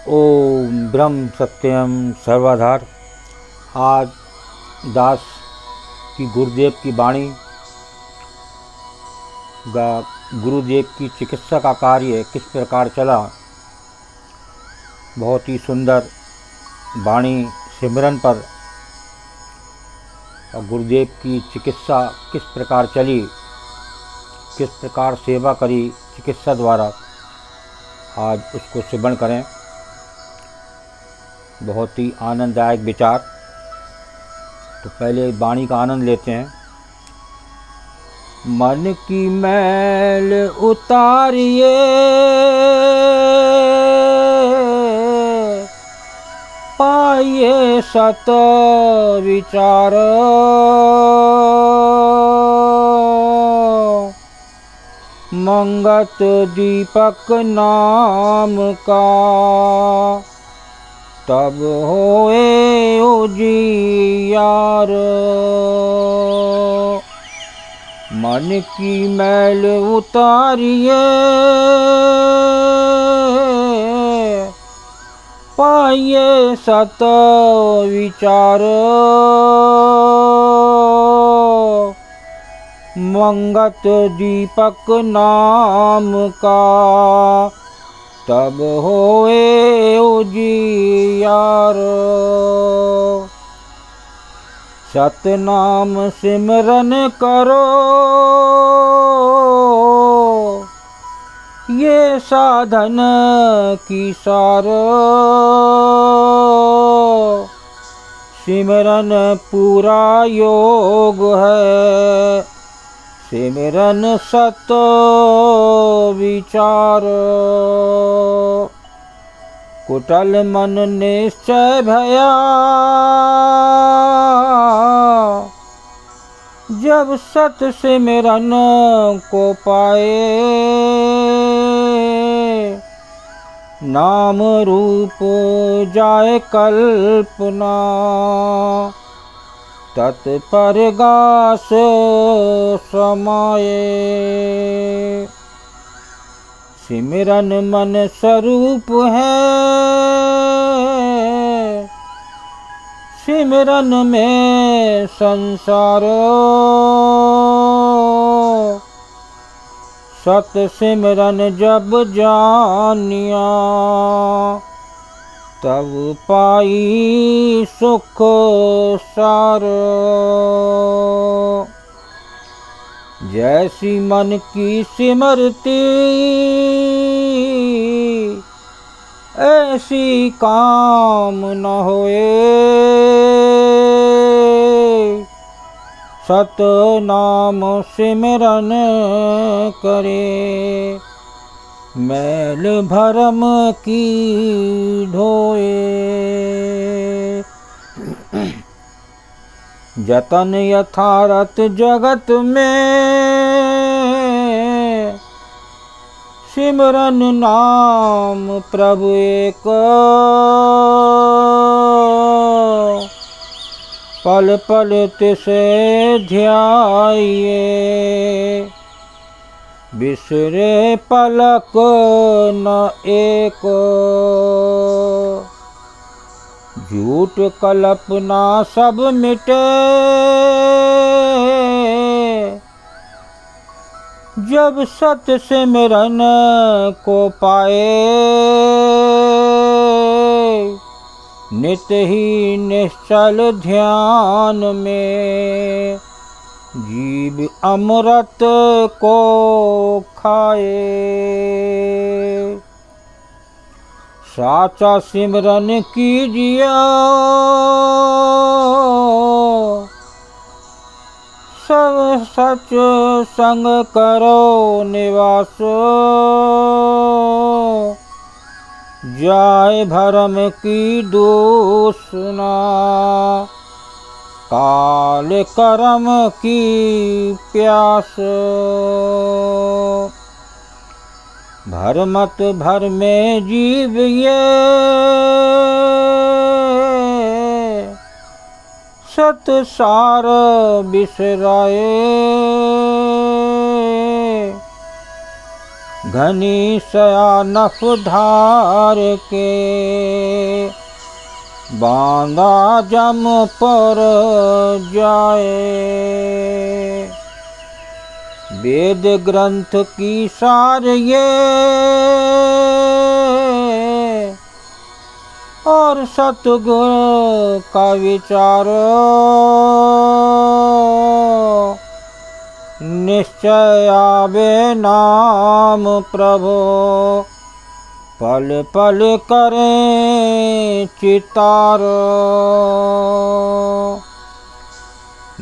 ओम ब्रह्म सत्यम सर्वाधार। आज दास की गुरुदेव की वाणी गुरुदेव की चिकित्सा का कार्य किस प्रकार चला, बहुत ही सुंदर वाणी सिमरन पर और गुरुदेव की चिकित्सा किस प्रकार चली, किस प्रकार सेवा करी चिकित्सा द्वारा, आज उसको सिमरण करें। बहुत ही आनंददायक विचार। तो पहले वाणी का आनंद लेते हैं। मन की मैल उतारिए, पाइए सत विचार, मंगत दीपक नाम का, तब होए उजियार। मन की मैल उतारिए, पाइए सत विचार, मंगत दीपक नाम का, तब होए उजियार। सतनाम सिमरन करो, ये साधन की सार। सिमरन पूरा योग है, सिमरन सत विचार। कुटल मन निश्चय भया, जब सत सिमरन को पाए। नाम रूप जाए कल्पना, तत्पर गास समाये। सिमरन मन स्वरूप है, सिमरन में संसार। सत सिमरन जब जानिया, तब पाई सुख सार। जैसी मन की सिमरती, ऐसी काम न होए। सत नाम सिमरन करे, मैल भरम की ढोए। जतन यथारथ जगत में, सिमरन नाम प्रभु एक। पल पल तिसे ध्याइए, बिसरे पलक न एक। झूठ कल्पना सब मिटे, जब सत सिमरन को पाए। नित ही निश्चल ध्यान में, जीव अमृत को खाए। साचा सिमरन कीजिए, सब सच संग करो निवास। जाए भरम की दूषणा, काल कर्म की प्यास। भरमत भर में जीव ये, सत सार बिसराए। घनी शयानफ धार के, बांधा जम पर जाए। वेद ग्रंथ की सार ये, और सतगुरु का विचार, निश्चय आवे नाम प्रभु, पल पल करें चितार।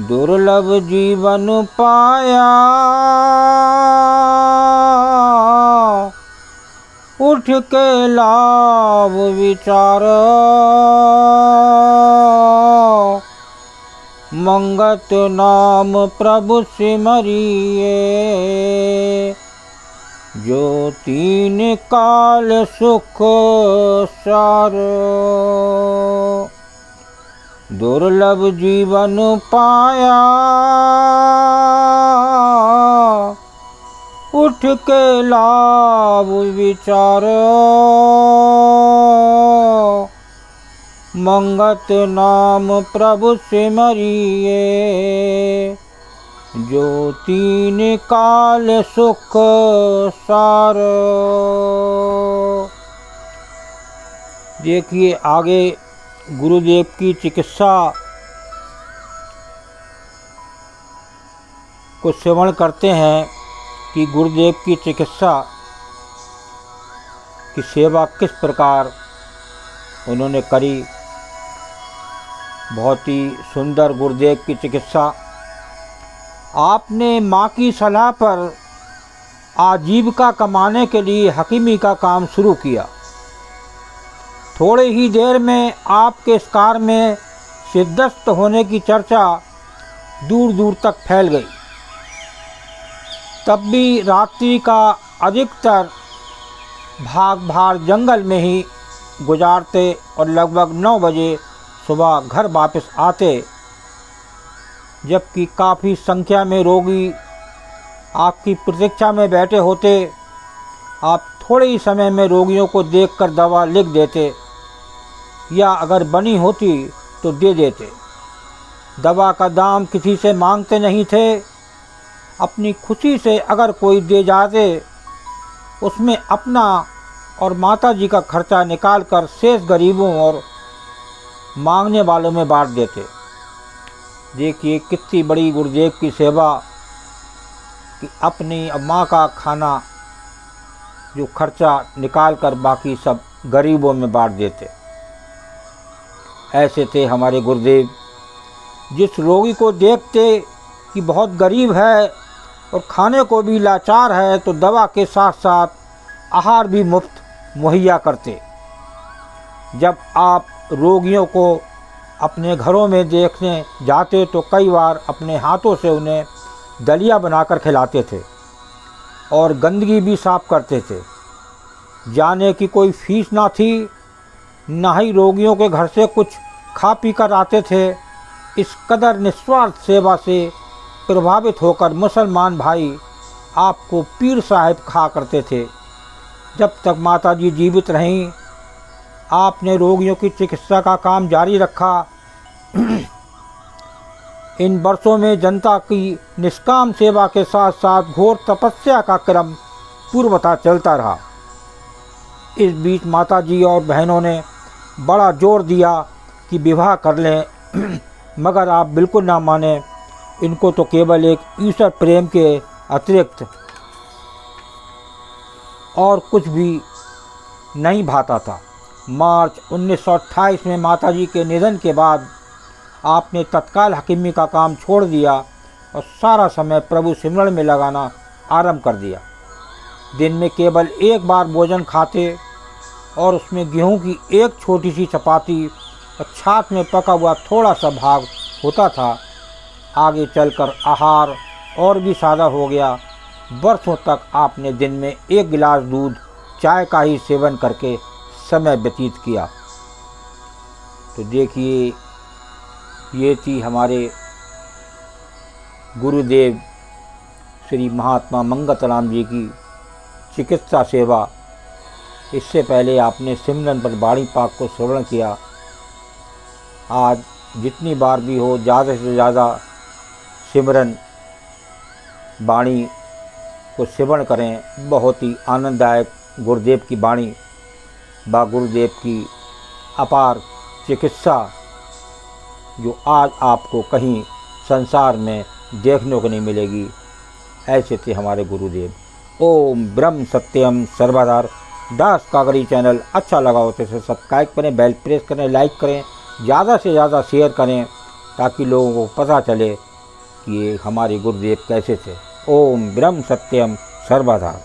दुर्लभ जीवन पाया, उठ के लाभ विचार, मंगत नाम प्रभु सिमरिए, जो तीन काल सुख सार। दुर्लभ जीवन पाया, उठ के लाभ विचार, मंगत नाम प्रभु सिमरिए, जो तीन काल सुख सार। देखिए आगे गुरुदेव की चिकित्सा को श्रवण करते हैं कि गुरुदेव की चिकित्सा की सेवा किस प्रकार उन्होंने करी। बहुत ही सुंदर गुरुदेव की चिकित्सा। आपने माँ की सलाह पर आजीविका कमाने के लिए हकीमी का काम शुरू किया। थोड़े ही देर में आपके इस कार्य में सिद्धस्त होने की चर्चा दूर दूर तक फैल गई। तब भी रात्रि का अधिकतर भाग जंगल में ही गुजारते और लगभग 9 बजे सुबह घर वापस आते, जबकि काफ़ी संख्या में रोगी आपकी प्रतीक्षा में बैठे होते। आप थोड़े ही समय में रोगियों को देखकर दवा लिख देते या अगर बनी होती तो दे देते। दवा का दाम किसी से मांगते नहीं थे। अपनी खुशी से अगर कोई दे जाते उसमें अपना और माताजी का खर्चा निकालकर शेष गरीबों और मांगने वालों में बांट देते। देखिए कितनी बड़ी गुरुदेव की सेवा कि अपनी माँ का खाना जो खर्चा निकाल कर बाकी सब गरीबों में बांट देते। ऐसे थे हमारे गुरुदेव। जिस रोगी को देखते कि बहुत गरीब है और खाने को भी लाचार है तो दवा के साथ साथ आहार भी मुफ्त मुहैया करते। जब आप रोगियों को अपने घरों में देखने जाते तो कई बार अपने हाथों से उन्हें दलिया बनाकर खिलाते थे और गंदगी भी साफ करते थे। जाने की कोई फीस ना थी, ना ही रोगियों के घर से कुछ खा पी कर आते थे। इस कदर निस्वार्थ सेवा से प्रभावित होकर मुसलमान भाई आपको पीर साहिब कहा करते थे। जब तक माताजी जीवित रहीं आपने रोगियों की चिकित्सा का काम जारी रखा। इन वर्षों में जनता की निष्काम सेवा के साथ साथ घोर तपस्या का क्रम पूर्वतः चलता रहा। इस बीच माताजी और बहनों ने बड़ा जोर दिया कि विवाह कर लें, मगर आप बिल्कुल ना माने। इनको तो केवल एक ईश्वर प्रेम के अतिरिक्त और कुछ भी नहीं भाता था। मार्च 1928 में माताजी के निधन के बाद आपने तत्काल हकीमी का काम छोड़ दिया और सारा समय प्रभु सिमरन में लगाना आरंभ कर दिया। दिन में केवल एक बार भोजन खाते और उसमें गेहूं की एक छोटी सी चपाती और छाछ में पका हुआ थोड़ा सा भाग होता था। आगे चलकर आहार और भी सादा हो गया। वर्षों तक आपने दिन में 1 गिलास दूध चाय का ही सेवन करके समय व्यतीत किया। तो देखिए ये थी हमारे गुरुदेव श्री महात्मा मंगतराम जी की चिकित्सा सेवा। इससे पहले आपने सिमरन पर वाणी पाक को श्रवण किया। आज जितनी बार भी हो ज़्यादा से ज़्यादा सिमरन वाणी को श्रवण करें। बहुत ही आनंददायक गुरुदेव की वाणी व गुरुदेव की अपार चिकित्सा जो आज आपको कहीं संसार में देखने को नहीं मिलेगी। ऐसे थे हमारे गुरुदेव। ओम ब्रह्म सत्यम सर्वधार दास कागरी चैनल अच्छा लगा हो तो इसे सब्सक्राइब करें, बेल प्रेस करें, लाइक करें, ज़्यादा से ज़्यादा शेयर करें ताकि लोगों को पता चले कि ये हमारे गुरुदेव कैसे थे। ओम ब्रह्म सत्यम सर्वधार।